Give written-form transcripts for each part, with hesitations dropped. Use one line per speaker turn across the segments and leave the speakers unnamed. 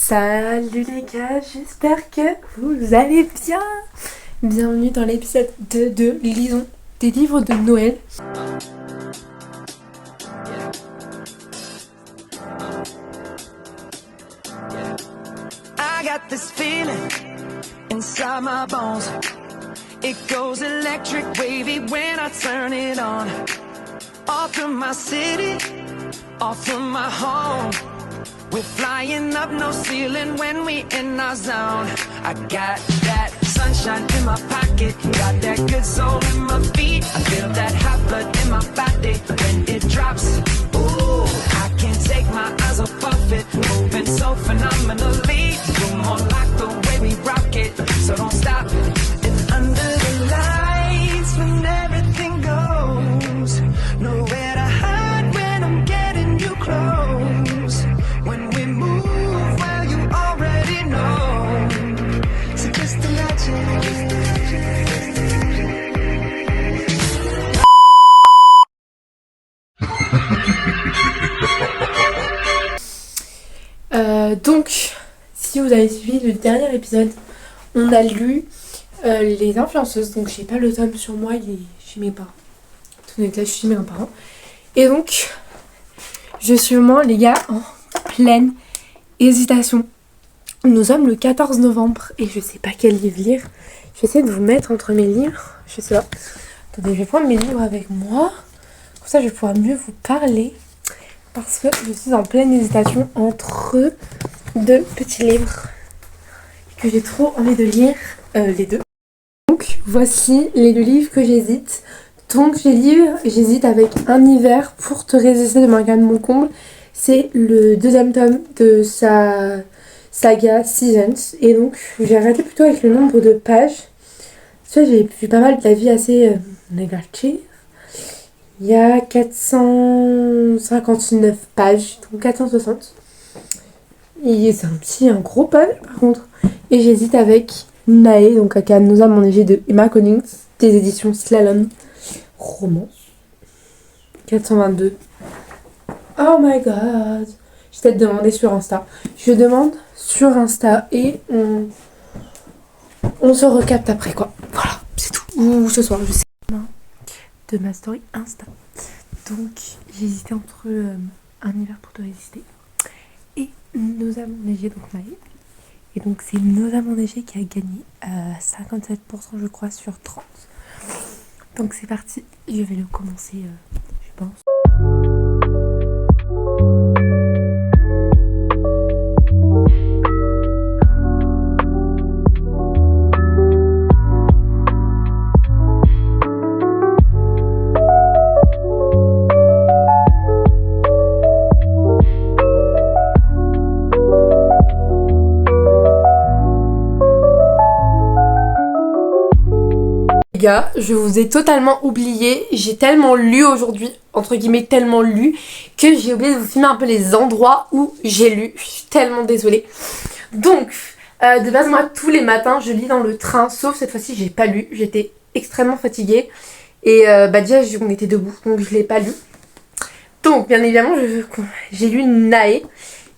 Salut les gars, j'espère que vous allez bien. Bienvenue dans l'épisode 2 de Lisons des livres de Noël.
I got this feeling inside my bones. It goes electric wavy when I turn it on. Off from my city, off from my home. We're flying up no ceiling when we in our zone. I got that sunshine in my pocket, got that good soul in my feet. I feel that hot blood in my body when it drops. Ooh, I can't take my eyes off of it, moving so phenomenally. You're more like the way we rock it, so don't stop. And under the lights when everything goes, nowhere to hide when I'm getting you close. When we move, well you already know. So just imagine.
Donc, si vous avez suivi le dernier épisode, on a lu Les influenceuses. Donc, j'ai pas le tome sur moi, il est chez mes parents. Tenez, là, je suis chez mes parents. Et donc, je suis vraiment, les gars, en pleine hésitation. Nous sommes le 14 novembre et je sais pas quel livre lire. Je vais essayer de vous mettre entre mes livres. Je sais pas. Attendez, je vais prendre mes livres avec moi. Comme ça, je vais pouvoir mieux vous parler. Parce que je suis en pleine hésitation entre deux petits livres que j'ai trop envie de lire, les deux. Donc voici les deux livres que j'hésite. Donc j'hésite avec Un hiver pour te résister de Morgane Moncomble. C'est le deuxième tome de sa saga Seasons. Et donc j'ai arrêté plutôt avec le nombre de pages. Parce que j'ai vu pas mal d'avis assez négatifs. Il y a 459 pages, donc 460. Et c'est un gros page par contre. Et j'hésite avec Nae, donc aka Nos âmes enneigées de Emma Collins, des éditions Slalom Romance. 422. Oh my god. Je vais peut-être demander sur Insta. Je demande sur Insta et on se recapte après quoi. Voilà, c'est tout. Ou ce soir, je sais. De ma story Insta. Donc j'hésitais entre Un hiver pour te résister et Nos âmes enneigées, donc Maë. Et donc c'est Nos âmes enneigées qui a gagné 57% je crois sur 30. Donc c'est parti, je vais le commencer je pense. Je vous ai totalement oublié, j'ai tellement lu aujourd'hui, entre guillemets tellement lu, que j'ai oublié de vous filmer un peu les endroits où j'ai lu, je suis tellement désolée. Donc, de base moi tous les matins je lis dans le train, sauf cette fois-ci j'ai pas lu, j'étais extrêmement fatiguée, et déjà on était debout, donc je l'ai pas lu. Donc bien évidemment j'ai lu Nae,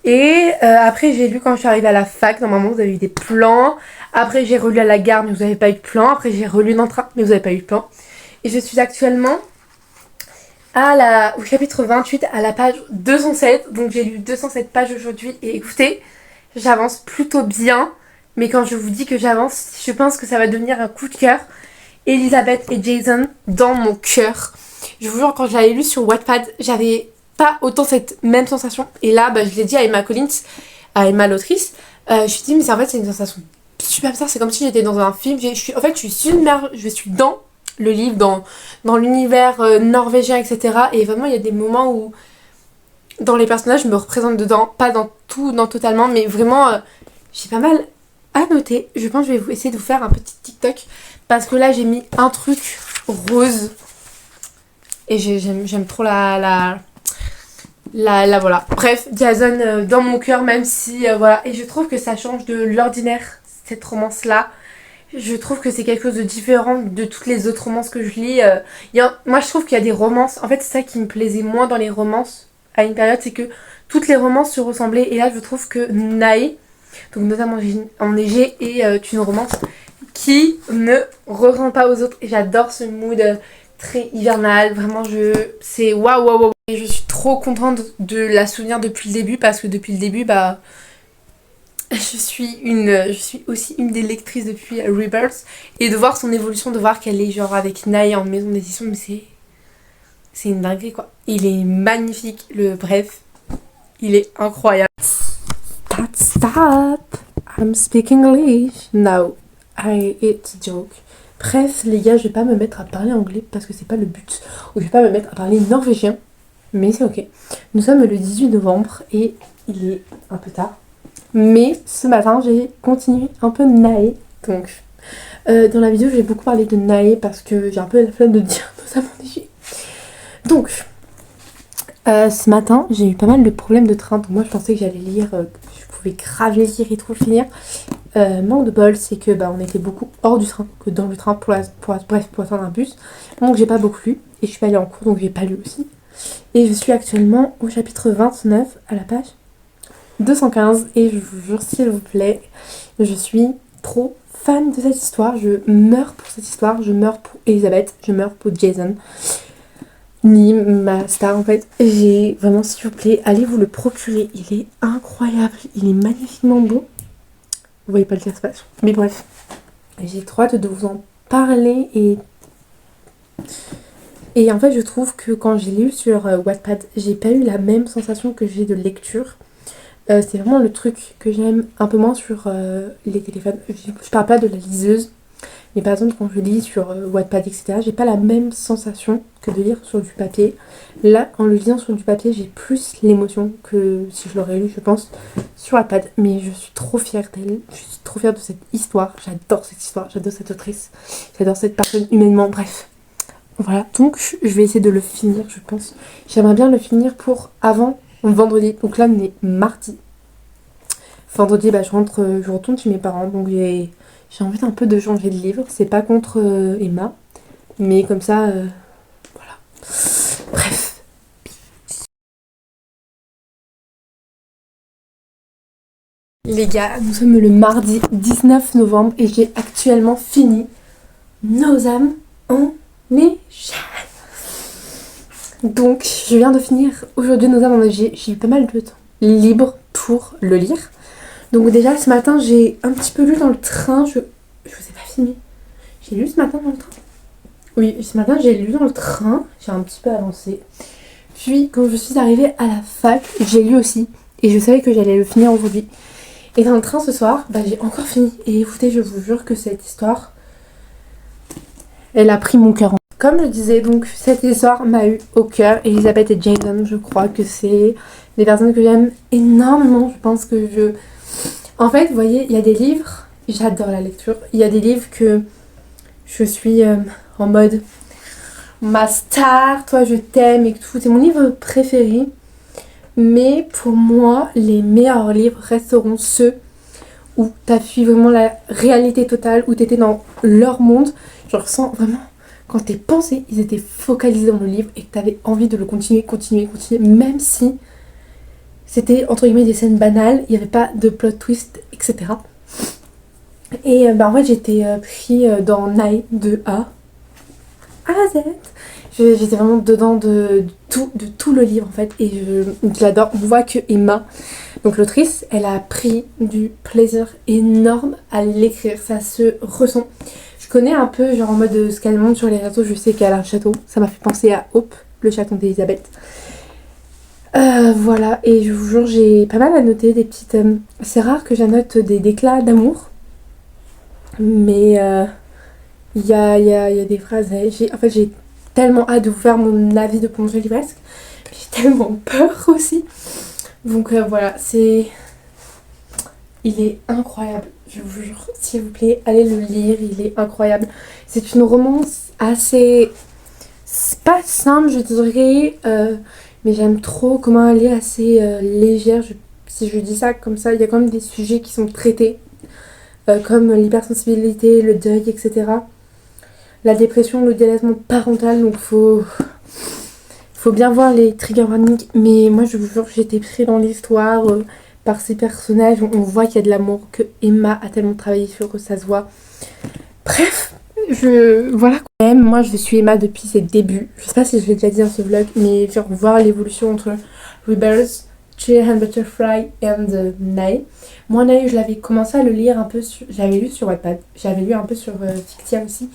et après j'ai lu quand je suis arrivée à la fac, normalement vous avez eu des plans. Après j'ai relu à la gare mais vous n'avez pas eu de plan. Après j'ai relu dans le train mais vous n'avez pas eu de plan. Et je suis actuellement au chapitre 28 à la page 207. Donc j'ai lu 207 pages aujourd'hui. Et écoutez, j'avance plutôt bien. Mais quand je vous dis que j'avance, je pense que ça va devenir un coup de cœur. Elisabeth et Jason dans mon cœur. Je vous jure, quand je l'avais lu sur Wattpad, j'avais pas autant cette même sensation. Et là, je l'ai dit à Emma Collins, à Emma l'autrice. Je me suis dit mais en fait c'est une sensation super bizarre, c'est comme si j'étais dans un film. Je suis submergée, je suis dans le livre, dans l'univers norvégien, etc. Et vraiment, il y a des moments où, dans les personnages, je me représente dedans. Pas dans tout, totalement, mais vraiment, j'ai pas mal à noter. Je pense que je vais essayer de vous faire un petit TikTok. Parce que là, j'ai mis un truc rose. Et j'aime trop la voilà. Bref, Jason dans mon cœur, même si, voilà. Et je trouve que ça change de l'ordinaire, cette romance-là. Je trouve que c'est quelque chose de différent de toutes les autres romances que je lis. Moi, je trouve qu'il y a des romances. En fait, c'est ça qui me plaisait moins dans les romances à une période, c'est que toutes les romances se ressemblaient. Et là, je trouve que Nae, donc notamment Enneigé et Une romance, qui ne ressemble pas aux autres. Et j'adore ce mood très hivernal, vraiment c'est waouh waouh waouh. Et je suis trop contente de la souvenir depuis le début, parce que depuis le début, bah, je suis aussi une des lectrices depuis Rebirth, et de voir son évolution, de voir qu'elle est genre avec Nae en maison d'édition, mais c'est une dinguerie quoi. Il est magnifique, bref, il est incroyable. Stop, I'm speaking English. No, it's a joke. Bref, les gars, je vais pas me mettre à parler anglais parce que c'est pas le but. Ou je vais pas me mettre à parler norvégien, mais c'est ok. Nous sommes le 18 novembre et il est un peu tard. Mais ce matin, j'ai continué un peu Nae. Donc, dans la vidéo, j'ai beaucoup parlé de Nae parce que j'ai un peu la flemme de dire notamment Enneigé. Donc, ce matin, j'ai eu pas mal de problèmes de train. Donc moi, je pensais que j'allais lire, je pouvais grave lire et tout finir. Manque de bol, c'est que on était beaucoup hors du train que dans le train pour attendre un bus. Donc j'ai pas beaucoup lu et je suis pas allée en cours, donc j'ai pas lu aussi. Et je suis actuellement au chapitre 29 à la page 215 et je vous jure, s'il vous plaît, je suis trop fan de cette histoire. Je meurs pour cette histoire, je meurs pour Elisabeth, je meurs pour Jason. Ni ma star en fait. J'ai vraiment, s'il vous plaît, allez vous le procurer. Il est incroyable, il est magnifiquement beau. Vous voyez pas le casse-page. Mais bref, j'ai trop hâte de vous en parler et en fait je trouve que quand j'ai lu sur Wattpad, j'ai pas eu la même sensation que j'ai de lecture. C'est vraiment le truc que j'aime un peu moins sur les téléphones. Je parle pas de la liseuse, mais par exemple quand je lis sur Wattpad etc, j'ai pas la même sensation que de lire sur du papier. Là, en le lisant sur du papier, j'ai plus l'émotion que si je l'aurais lu, je pense, sur Wattpad. Mais je suis trop fière d'elle, je suis trop fière de cette histoire. J'adore cette histoire, j'adore cette autrice, j'adore cette personne humainement, bref. Voilà, donc je vais essayer de le finir, je pense. J'aimerais bien le finir pour avant vendredi. Donc là, on est mardi. Vendredi, je retourne chez mes parents, donc j'ai envie un peu de changer de livre. C'est pas contre Emma, mais comme ça, voilà. Bref. Les gars, nous sommes le mardi 19 novembre et j'ai actuellement fini Nos âmes enneigées. Donc, je viens de finir aujourd'hui Nos âmes enneigées. J'ai eu pas mal de temps libre pour le lire. Donc déjà, ce matin, j'ai un petit peu lu dans le train. Je vous ai pas filmé. J'ai lu ce matin dans le train. Oui, ce matin, j'ai lu dans le train. J'ai un petit peu avancé. Puis, quand je suis arrivée à la fac, j'ai lu aussi. Et je savais que j'allais le finir aujourd'hui. Et dans le train ce soir, j'ai encore fini. Et écoutez, je vous jure que cette histoire, elle a pris mon cœur. Comme je disais, donc, cette histoire m'a eu au cœur. Elisabeth et Jason, je crois que c'est des personnes que j'aime énormément. Je pense que En fait, vous voyez, il y a des livres, j'adore la lecture. Il y a des livres que je suis en mode ma star, toi je t'aime et tout. C'est mon livre préféré. Mais pour moi, les meilleurs livres resteront ceux où t'as fui vraiment la réalité totale, où t'étais dans leur monde. Je ressens vraiment, quand tes pensées, ils étaient focalisés dans le livre et que t'avais envie de le continuer, même si c'était entre guillemets des scènes banales, il n'y avait pas de plot twist, etc. Et en fait, j'étais pris dans Nae de A à Z. J'étais vraiment dedans de tout le livre en fait, et je l'adore. On voit que Emma, donc l'autrice, elle a pris du plaisir énorme à l'écrire, ça se ressent. Je connais un peu genre en mode ce qu'elle montre sur les réseaux, je sais qu'elle a un château, ça m'a fait penser à Hope, le château d'Elisabeth. Voilà, et je vous jure, j'ai pas mal à noter des petites... c'est rare que j'annote des déclats d'amour, mais il y a des phrases... j'ai tellement hâte de vous faire mon avis de plongée livresque. J'ai tellement peur aussi. Donc voilà, il est incroyable. Je vous jure, s'il vous plaît, allez le lire, il est incroyable. C'est une romance assez... c'est pas simple, je dirais, mais j'aime trop comment elle est assez légère. Si je dis ça comme ça, il y a quand même des sujets qui sont traités, comme l'hypersensibilité, le deuil, etc. La dépression, le délaissement parental, donc faut bien voir les trigger warnings. Mais moi je vous jure, j'étais pris dans l'histoire, par ces personnages, on voit qu'il y a de l'amour, que Emma a tellement travaillé sur eux, ça se voit. Bref, voilà quand même, moi je suis Emma depuis ses débuts. Je sais pas si je l'ai déjà dit dans ce vlog, mais genre voir l'évolution entre Rebels, Cherry and Butterfly and Nay. Moi Nay, je l'avais commencé à le lire un peu, j'avais lu sur Wattpad, j'avais lu un peu sur Fictia aussi.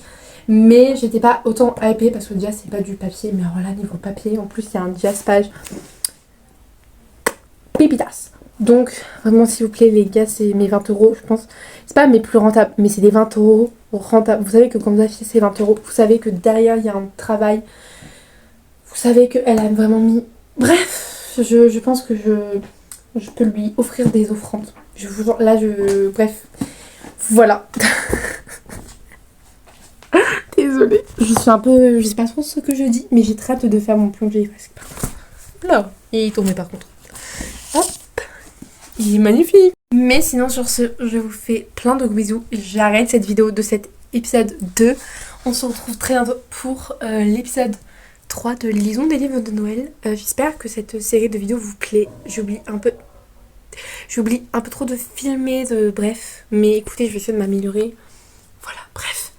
Mais j'étais pas autant hypée parce que déjà c'est pas du papier, mais voilà, niveau papier, en plus il y a un diaspage. Pépitas. Donc vraiment s'il vous plaît les gars, c'est mes 20 euros, je pense. C'est pas mes plus rentables, mais c'est des 20 euros rentables. Vous savez que quand vous achetez ces 20 euros, vous savez que derrière il y a un travail. Vous savez qu'elle a vraiment mis... Bref, je pense que je peux lui offrir des offrandes. Bref, voilà. Désolée. Je suis un peu... Je sais pas trop ce que je dis, mais j'ai très hâte de faire mon plongée presque. Là, il est tombé par contre. Hop. Il est magnifique. Mais sinon sur ce, je vous fais plein de gros bisous. J'arrête cette vidéo de cet épisode 2. On se retrouve très bientôt pour l'épisode 3 de Lisons des livres de Noël. J'espère que cette série de vidéos vous plaît. J'oublie un peu trop de filmer, bref. Mais écoutez, je vais essayer de m'améliorer. Voilà, bref.